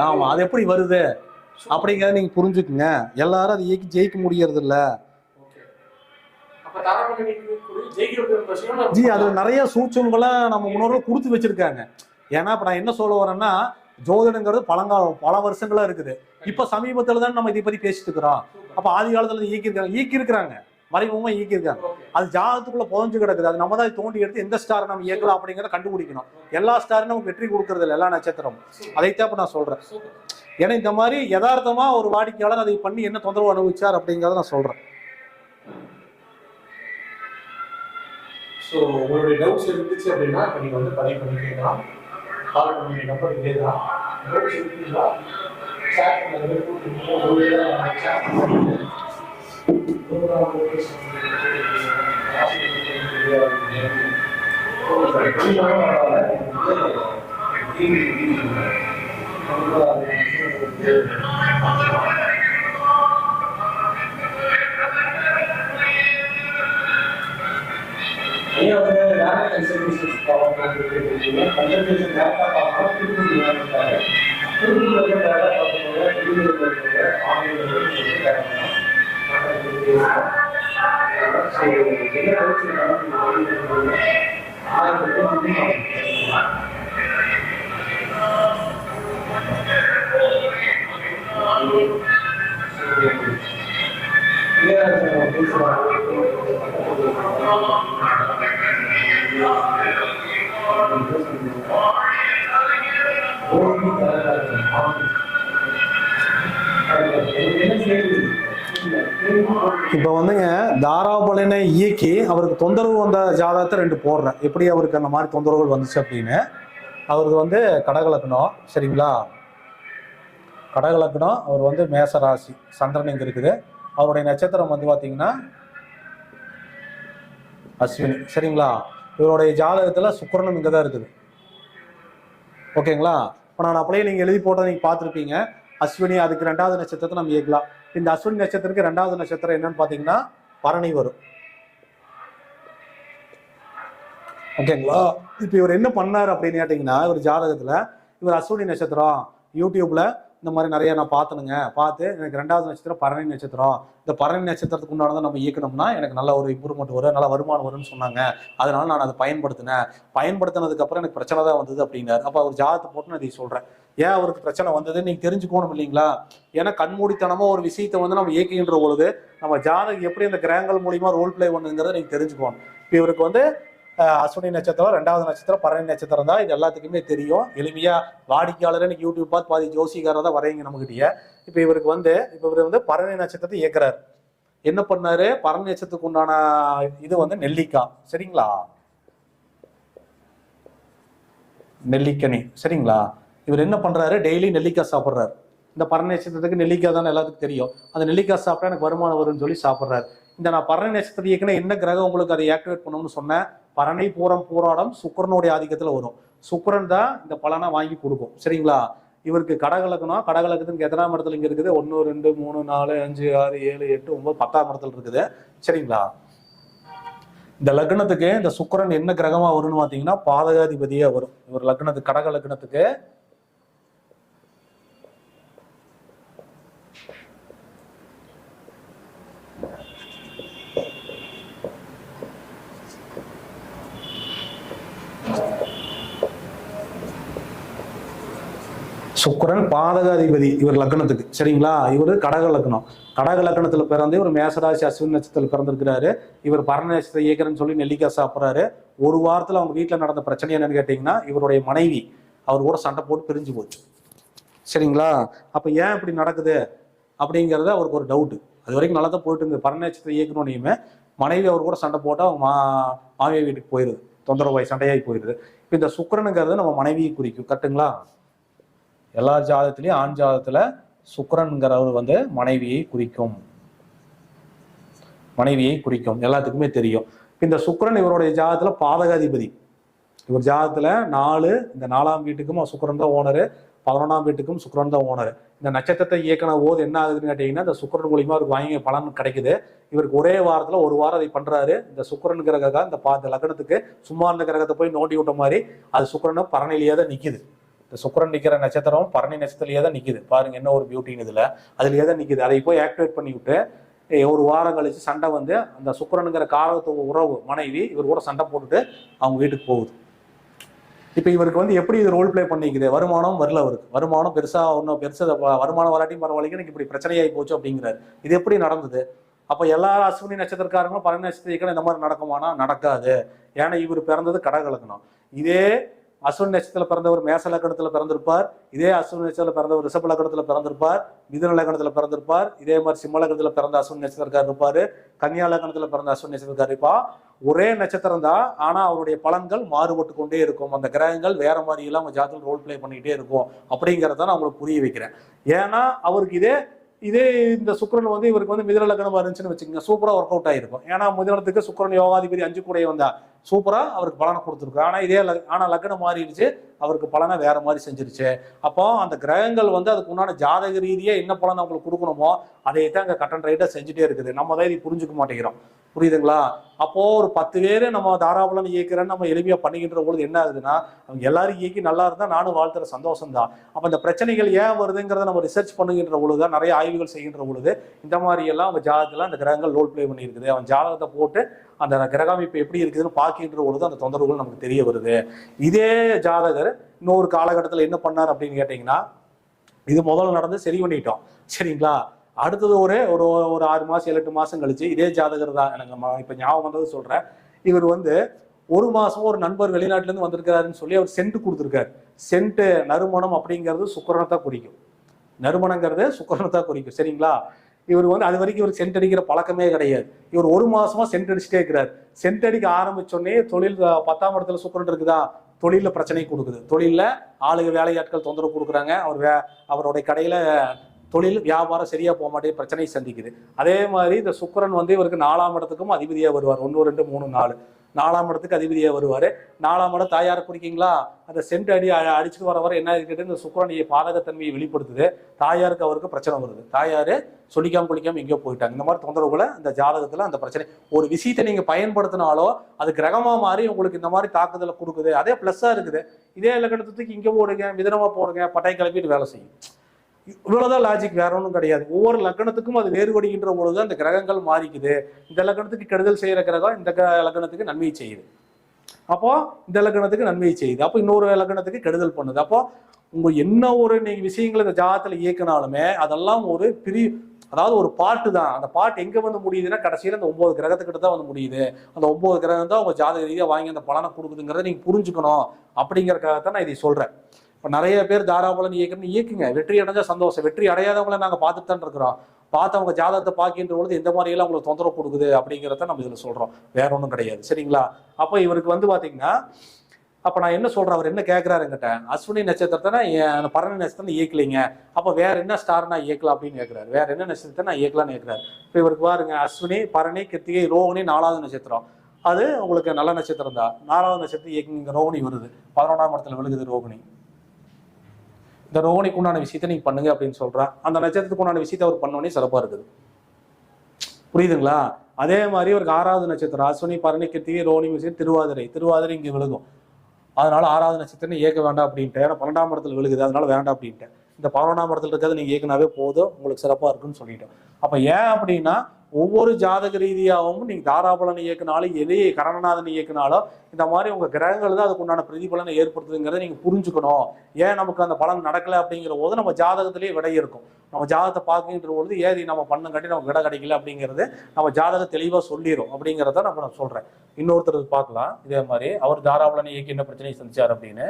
ஆமா, அது எப்படி வருது அப்படிங்கிறத நீங்க புரிஞ்சுக்குங்க. எல்லாரும் அதை இயக்கி ஜெயிக்க முடியறது இல்ல. ஜி அது நிறைய சூட்சங்களை நம்ம முன்னோர்கள் கொடுத்து வச்சிருக்காங்க. ஏன்னா இப்ப நான் என்ன சொல்ல வரேன்னா, ஜோதிடங்கிறது பழங்காலம், பல வருஷங்களா இருக்குது. இப்ப சமீபத்துல தான் நம்ம இதை பத்தி பேசிட்டு இருக்கிறோம். அப்ப ஆதி காலத்துல ஈக்கி இருக்கிறாங்க, மறைமுகமா ஈக்கி இருக்காங்க. அது ஜாதகத்துக்குள்ள புதஞ்சு கிடக்குது. அது நம்ம தான் தோண்டி எடுத்து எந்த ஸ்டார் நம்ம இயக்கலாம் அப்படிங்கிறத கண்டுபிடிக்கணும். எல்லா ஸ்டாரும் நமக்கு வெற்றி கொடுக்கறது இல்லை, எல்லா நட்சத்திரமும். அதைத்தான் இப்ப நான் சொல்றேன். ஏன்னா இந்த மாதிரி யதார்த்தமா ஒரு வாடிக்கையாளர் அதை பண்ணி என்ன தொந்தரவு அனுபவிச்சார் அப்படிங்கிறத நான் சொல்றேன். ஸோ உங்களுடைய டவுட்ஸ் இருந்துச்சு அப்படின்னா இப்போ நீங்கள் வந்து பதிவு பண்ணி கேட்கலாம். கால் பண்ணி நம்பர் இதே தான். டவுட்ஸ் இருக்குங்களா சேட் பண்ணி இப்ப வந்துங்க தாராபலனை இயக்கி அவருக்கு தொந்தரவு வந்த ஜாதகத்தை 2 போடுறேன். எப்படி அவருக்கு அந்த மாதிரி தொந்தரவுகள் வந்துச்சு அப்படின்னு. அவருக்கு வந்து கடகலக்கணம், சரிங்களா? கடகலக்கணம். அவர் வந்து மேசராசி, சந்திரன் இங்க இருக்குது. அவருடைய நட்சத்திரம் வந்து பாத்தீங்கன்னா அஸ்வினி, சரிங்களா? இவருடைய ஜாதகத்துல சுக்கிரனும் இங்க தான் இருக்குது. ஓகேங்களா? இப்போ நான் அப்படியே நீங்க எழுதி போட்டதை நீங்க பார்த்துருப்பீங்க. அஸ்வினி, அதுக்கு 2வது நட்சத்திரத்தை நம்ம இயக்கலாம். இந்த அஸ்வினி நட்சத்திரத்துக்கு 2வது நட்சத்திரம் என்னன்னு பாத்தீங்கன்னா பரணி வரும். ஓகேங்களா? இப்ப இவர் என்ன பண்ணாரு அப்படின்னு கேட்டீங்கன்னா, இவர் ஜாதகத்துல இவர் அஸ்வினி நட்சத்திரம் யூடியூப்ல இந்த மாதிரி நிறைய நான் பார்த்தனுங்க. பார்த்து எனக்கு 2வது நட்சத்திரம் பரணி நட்சத்திரம். இந்த பரணி நட்சத்திரத்துக்கு உண்டானதை நம்ம இயக்கணும்னா எனக்கு நல்ல ஒரு இம்ப்ரூவ்மெண்ட் வரும், நல்ல வருமானம் வரும்னு சொன்னாங்க. அதனால நான் அதை பயன்படுத்தினேன். பயன்படுத்தினதுக்கு அப்புறம் எனக்கு பிரச்சனை தான் வந்தது அப்படின்னாரு. அப்ப அவர் ஜாதகத்தை போட்டு நான் இதை சொல்றேன். ஏன் அவருக்கு பிரச்சனை வந்ததுன்னு நீங்க தெரிஞ்சுக்கணும் இல்லைங்களா? ஏன்னா கண்மூடித்தனமா ஒரு விஷயத்தை வந்து நம்ம இயக்குகின்ற பொழுது நம்ம ஜாதகம் எப்படி அந்த கிரகங்கள் மூலியமா ரோல் பிளே பண்ணுங்கிறத நீங்க தெரிஞ்சுக்கணும். இப்போ இவருக்கு வந்து அஸ்வினி நட்சத்திரம், 2வது நட்சத்திரம் பரணி நட்சத்திரம் தான். இது எல்லாத்துக்குமே தெரியும். எளிமையா வாடிக்கையாளர் எனக்கு யூடியூப் பார்த்து பாதி ஜோசிகாரர் தான் வரையுங்க நம்மகிட்டயே. இப்ப இவர் வந்து பரணி நட்சத்திரத்தை இயக்குறாரு. என்ன பண்ணாரு? பரணி நட்சத்திரத்துக்கு உண்டான இது வந்து நெல்லிக்காய், சரிங்களா? நெல்லிக்கனி, சரிங்களா? இவர் என்ன பண்றாரு? டெய்லி நெல்லிக்காய் சாப்பிட்றாரு. இந்த பரணி நட்சத்திரத்துக்கு நெல்லிக்காய் தானே எல்லாத்துக்கும் தெரியும். அந்த நெல்லிக்காய் சாப்பிட்டா எனக்கு வருமானம் வரும்னு சொல்லி சாப்பிட்றாரு. இந்த நான் பரணி நட்சத்திரம் இயக்குனா என்ன கிரகம் உங்களுக்கு அதை ஆக்டிவேட் பண்ணணும்னு சொன்னேன். பரணி, பூரம், பூராடம் சுக்கிரனுடைய ஆதிக்கத்துல வரும். சுக்கிரன் தான் இந்த பலனை வாங்கி கொடுக்கும், சரிங்களா? இவருக்கு கடகலக்கணம். கடகலக்கத்துக்கு எத்தனாம் இடத்துல இங்க இருக்குது? 1 2 3 4 5 6 7 8 9 10ஆம் இடத்துல இருக்குது, சரிங்களா? இந்த லக்னத்துக்கு இந்த சுக்கிரன் என்ன கிரகமா வரும்னு பாத்தீங்கன்னா பாதகாதிபதியா வரும். இவர் லக்னத்துக்கு கடக லக்னத்துக்கு சுக்கிரன் பாதகாதிபதி இவர் லக்னத்துக்கு, சரிங்களா? இவர் கடக லக்னம். கடக லக்னத்துல பிறந்து இவர் மேசராசி அஸ்வினி நட்சத்திரத்தில் பிறந்திருக்கிறாரு. இவர் பரணி நட்சத்திரம் இயக்கிறன்னு சொல்லி நெல்லிக்காய் சாப்பிட்றாரு. ஒரு வாரத்துல அவங்க வீட்டுல நடந்த பிரச்சனை என்னன்னு கேட்டீங்கன்னா, இவருடைய மனைவி அவர் கூட சண்டை போட்டு பிரிஞ்சு போச்சு, சரிங்களா? அப்ப ஏன் இப்படி நடக்குது அப்படிங்கிறத அவருக்கு ஒரு டவுட். அது வரைக்கும் நல்லா தான் போயிட்டு இருந்தது. பரணி நட்சத்திரம் இயக்கணும்னையுமே மனைவி அவர் கூட சண்டை போட்டு அவங்க மாமியார் வீட்டுக்கு போயிடுது, தொந்தரவாய் சண்டையாகி போயிடுது. இப்போ இந்த சுக்கிரனுங்கிறது நம்ம மனைவியை குறிக்கும், கரெக்டுங்களா? எல்லா ஜாதகத்திலையும் ஆண் ஜாதகத்துல சுக்கிரன்கிறவர் வந்து மனைவியை குறிக்கும், எல்லாத்துக்குமே தெரியும். இந்த சுக்கிரன் இவருடைய ஜாதகத்துல பாதகாதிபதி. இவர் ஜாதகத்துல 4, இந்த 4ஆம் வீட்டுக்கும் சுக்கிரன் தான் ஓனரு, 11ஆம் வீட்டுக்கும் சுக்கிரன் தான் ஓனர். இந்த நட்சத்திரத்தை இயக்கின போது என்ன ஆகுதுன்னு கேட்டீங்கன்னா, இந்த சுக்கிரன் மூலியமா அவருக்கு வாங்கி பலன் கிடைக்குது. இவருக்கு ஒரே வாரத்துல ஒரு வாரம் அதை பண்றாரு. இந்த சுக்கிரன் கிரகம் இந்த லக்னத்துக்கு சும்மா இருந்த கிரகத்தை போய் நோண்டி விட்ட மாதிரி அது சுக்கிரனும் பரணிலேயே தான் நிக்குது. இந்த சுக்கிரன் நிற்கிற நட்சத்திரம் பரணி நட்சத்திரத்திலேயே தான் நிற்குது. பாருங்க என்ன ஒரு பியூட்டின்னு இதில், அதுலேயே தான் நிற்குது. அதை போய் ஆக்டிவேட் பண்ணி விட்டு ஒரு வாரம் கழிச்சு சண்டை வந்து அந்த சுக்கிரனுங்கிற காரகத்துவ உறவு மனைவி இவர் கூட சண்டை போட்டுட்டு அவங்க வீட்டுக்கு போகுது. இப்போ இவருக்கு வந்து எப்படி இது ரோல் பிளே பண்ணிக்குது, வருமானம் வரல, அவருக்கு வருமானம் வருமானம் வராட்டியும் பரவாயில்லைங்க, எனக்கு இப்படி பிரச்சனையாகி போச்சு அப்படிங்கிறாரு. இது எப்படி நடந்தது? அப்போ எல்லா அஸ்வினி நட்சத்திரக்காரங்களும் பரணி நட்சத்திரம் இந்த மாதிரி நடக்குமானா நடக்காது. ஏன்னா இவர் பிறந்தது கடகலக்கணம். இதே அஸ்வினி நட்சத்திரத்தில் பிறந்தவர் மேச லக்னத்தில் பிறந்திருப்பார். இதே அஸ்வினி நட்சத்திரத்தில் பிறந்தவர் ரிஷப லக்னத்தில் பிறந்திருப்பார். மிதுன லக்னத்தில் பிறந்திருப்பார். இதே மாதிரி சிம்ம லக்னத்தில் பிறந்த அஸ்வினி நட்சத்திரக்காரர் இருப்பார். கன்னியா லக்னத்தில் பிறந்த அஸ்வினி நட்சத்திரக்காரர் இருப்பா. ஒரே நட்சத்திரம் தான், ஆனால் அவருடைய பலன்கள் மாறுபட்டு கொண்டே இருக்கும். அந்த கிரகங்கள் வேற மாதிரி எல்லாம் அவங்க ஜாதகத்தில் ரோல் பிளே பண்ணிக்கிட்டே இருக்கும். அப்படிங்கிறத நான் உங்களுக்கு புரிய வைக்கிறேன். ஏன்னா அவருக்கு இதே இந்த சுக்கிரன் வந்து இவருக்கு வந்து மிதுன லக்னமா இருந்துச்சுன்னு வச்சுக்கோங்க, சூப்பரா ஒர்க் அவுட் ஆயிருக்கும். ஏன்னா மிதுனத்துக்கு சுக்கிரன் யோகாதிபதி 5 கூட வந்தா சூப்பரா அவருக்கு பலனை கொடுத்துருக்கும். ஆனா லக்னம் மாறிடுச்சு, அவருக்கு பலனை வேற மாதிரி செஞ்சிருச்சு. அப்போ அந்த கிரகங்கள் வந்து அதுக்கு உண்டான ஜாதக ரீதியா என்ன பலன் அவங்களுக்கு கொடுக்கணுமோ அதை தான் அங்கே கட் அண்ட் ரைட்டா செஞ்சுட்டே இருக்குது. நம்ம தான் இது புரிஞ்சுக்க மாட்டேங்கிறோம். புரியுதுங்களா? அப்போ ஒரு 10 பேர் நம்ம தாராபலன் இயக்கிறேன்னு நம்ம எளிமையா பண்ணிக்கின்ற பொழுது என்ன ஆகுதுன்னா, அவங்க எல்லாரும் இயக்கி நல்லா இருந்தா நானும் வாழ்த்துற சந்தோஷம் தான். அப்ப இந்த பிரச்சனைகள் ஏன் வருதுங்கிறத நம்ம ரிசர்ச் பண்ணுகின்ற பொழுதுதான், நிறைய ஆய்வுகள் செய்கின்ற பொழுது இந்த மாதிரி எல்லாம் அவங்க ஜாதகத்துல அந்த கிரகங்கள் ரோல் பிளே பண்ணி இருக்குது. அவன் ஜாதகத்தை போட்டு அந்த கிரகமைப்பு எப்படி இருக்குதுன்னு பார்க்கின்ற பொழுது அந்த தொந்தரவுகள் நமக்கு தெரிய வருது. இதே ஜாதகர் இன்னொரு காலகட்டத்தில் என்ன பண்ணார் அப்படின்னு கேட்டீங்கன்னா, இது முதல்ல நடந்து சரி பண்ணிட்டோம், சரிங்களா? அடுத்தது ஒரு 6 மாசம் 7-8 மாசம் கழிச்சு இதே ஜாதகர் தான், எனக்கு இப்ப ஞாபகம் வந்தது சொல்றேன். இவர் வந்து 1 மாசம் ஒரு நண்பர் வெளிநாட்டுல இருந்து வந்திருக்கிறாருன்னு சொல்லி அவர் சென்ட் கொடுத்துருக்காரு. சென்ட் நறுமணம் அப்படிங்கிறது சுக்கிரனை குறிக்கும். நறுமணங்கிறது சுக்கிரனை குறிக்கும், சரிங்களா? இவர் வந்து அது வரைக்கும் இவர் சென்ட் அடிக்கிற பழக்கமே கிடையாது. இவர் 1 மாசமா சென்ட் அடிச்சுட்டே இருக்கிறார். சென்ட் அடிக்க ஆரம்பிச்சோடனே தொழில் 10ஆம் இடத்துல சுக்கிரன் இருக்குதா, தொழில பிரச்சனை கொடுக்குது. தொழில ஆளுங்க வேலையாட்கள் தொந்தரவு கொடுக்குறாங்க. அவருடைய கடையில தொழில் வியாபாரம் சரியா போக மாட்டே பிரச்சனை சந்திக்குது. அதே மாதிரி இந்த சுக்கிரன் வந்து இவருக்கு 4ஆம் இடத்துக்கும் அதிபதியா வருவார். 1 2 3 4 4ஆம் இடத்துக்கு அதிபதியா வருவாரு. 4ஆம் இடம் தாயாரை குறிக்கிங்களா? அந்த சென்ட் அடிச்சுட்டு வர என்ன இருக்குது, இந்த சுக்கிரன் பாதகத்தன்மையை வெளிப்படுத்துது. தாயாருக்கு அவருக்கு பிரச்சனை வருது. தாயாரு சொல்லிக்காம குளிக்காம எங்கேயோ போயிட்டாங்க. இந்த மாதிரி தொந்தரவுகளை இந்த ஜாதகத்துல அந்த பிரச்சனை, ஒரு விஷயத்தை நீங்க பயன்படுத்தினாலோ அது கிரகமா மாறி உங்களுக்கு இந்த மாதிரி தாக்குதலை கொடுக்குது. அதே பிளஸ்ஸா இருக்குது. இதே இலக்கணத்துக்கு இங்க போடுங்க, மிதனமா போடுங்க, பட்டை கிளப்பிட்டு வேலை செய்யும். இவ்வளவுதான் லாஜிக், வேற ஒன்றும் கிடையாது. ஒவ்வொரு லக்னத்துக்கும் அது வேறுபடுகின்ற பொழுது அந்த கிரகங்கள் மாறிக்குது. இந்த லக்னத்துக்கு கெடுதல் செய்யற கிரகம் இந்த லக்னத்துக்கு நன்மை செய்யுது. அப்போ இந்த லக்னத்துக்கு நன்மை செய்யுது. அப்போ இன்னொரு லக்னத்துக்கு கெடுதல் பண்ணுது. அப்போ உங்க என்ன ஒரு நீங்க விஷயங்கள் இந்த ஜாதகத்துல இயக்கினாலுமே அதெல்லாம் ஒரு அதாவது ஒரு பாட்டு தான். அந்த பாட்டு எங்க வந்து முடியுதுன்னா கடைசியில அந்த 9 கிரகத்துக்கிட்ட தான் வந்து முடியுது. அந்த 9 கிரகம் தான் உங்க ஜாதக ரீதியா வாங்கி அந்த பலனை கொடுக்குதுங்கிறத நீங்க புரிஞ்சுக்கணும். அப்படிங்கறதுக்காகத்தான் நான் இதை சொல்றேன். இப்போ நிறைய பேர் தாராபலன் இயக்குங்க, வெற்றி அடைஞ்சா சந்தோஷம். வெற்றி அடையாதவங்களை நாங்கள் பார்த்துட்டு தான் இருக்கிறோம். பார்த்து அவங்க ஜாதகத்தை பார்க்கின்ற பொழுது எந்த மாதிரி எல்லாம் உங்களுக்கு தொந்தரவு கொடுக்குது அப்படிங்கிறத நம்ம இதில் சொல்றோம். வேற ஒன்றும் கிடையாது, சரிங்களா? அப்போ இவருக்கு வந்து பாத்தீங்கன்னா, அப்போ நான் என்ன சொல்றேன், அவர் என்ன கேட்கிறாரு என்கிட்ட, அஸ்வினி நட்சத்திரத்தை பரணி நட்சத்திரம் இயக்கலைங்க, அப்போ வேற என்ன ஸ்டார் நான் இயக்கலாம் அப்படின்னு கேட்கிறாரு. வேற என்ன நட்சத்திரத்தை நான் இயக்கலாம்னு கேட்கிறாரு. இப்போ இவருக்கு பாருங்க, அஸ்வினி, பரணி, கிருத்திகை, ரோகிணி 4வது நட்சத்திரம். அது உங்களுக்கு நல்ல நட்சத்திரம் தான். 4வது நட்சத்திரம் இயக்குங்க. ரோகிணி வருது, 11ஆம் இடத்துல விழுகுது ரோகிணி. இந்த ரோகிணிக்கு உண்டான விஷயத்த நீங்க பண்ணுங்க அப்படின்னு சொல்றா. அந்த நட்சத்திரத்துக்கு உண்டான விஷயத்த அவர் பண்ணோடனே சிறப்பா இருக்குது. புரியுதுங்களா? அதே மாதிரி ஒரு 6வது நட்சத்திரம் அஸ்வினி, பரணி, கிருத்திகை, ரோகிணி விஷயம் திருவாதிரை இங்க விழுகும். அதனால 6வது நட்சத்திரம் இயக்க வேண்டாம் அப்படின்ட்டு. ஏன்னா 12ஆம் இடத்துல விழுகுது, அதனால வேண்டாம் அப்படின்ட்டு. இந்த 11ஆம் இடத்துல இருக்கிறது நீங்க இயக்குனாவே போதும், உங்களுக்கு சிறப்பா இருக்குன்னு சொல்லிட்டோம். அப்ப ஏன் அப்படின்னா, ஒவ்வொரு ஜாதக ரீதியாகவும் நீங்க தாராபலன் இயக்குனாலும் எதையே கரணநாதன் இயக்குனாலும் இந்த மாதிரி உங்க கிரகங்கள் தான் அதுக்கு உண்டான பிரதிபலனை ஏற்படுத்துதுங்கிறத நீங்க புரிஞ்சுக்கணும். ஏன் நமக்கு அந்த பலன் நடக்கல அப்படிங்கிற போது நம்ம ஜாதகத்திலேயே விடை இருக்கும். நம்ம ஜாதகத்தை பார்க்கின்ற பொழுது ஏதி நம்ம பண்ணுங்காட்டி நமக்கு விடை கிடைக்கல அப்படிங்கிறது நம்ம ஜாதகம் தெளிவா சொல்லிடும். அப்படிங்கிறத நான் சொல்றேன். இன்னொருத்தர் பார்க்கலாம் இதே மாதிரி, அவர் தாராபலன் இயக்கி என்ன பிரச்சனையை சந்திச்சார் அப்படின்னு.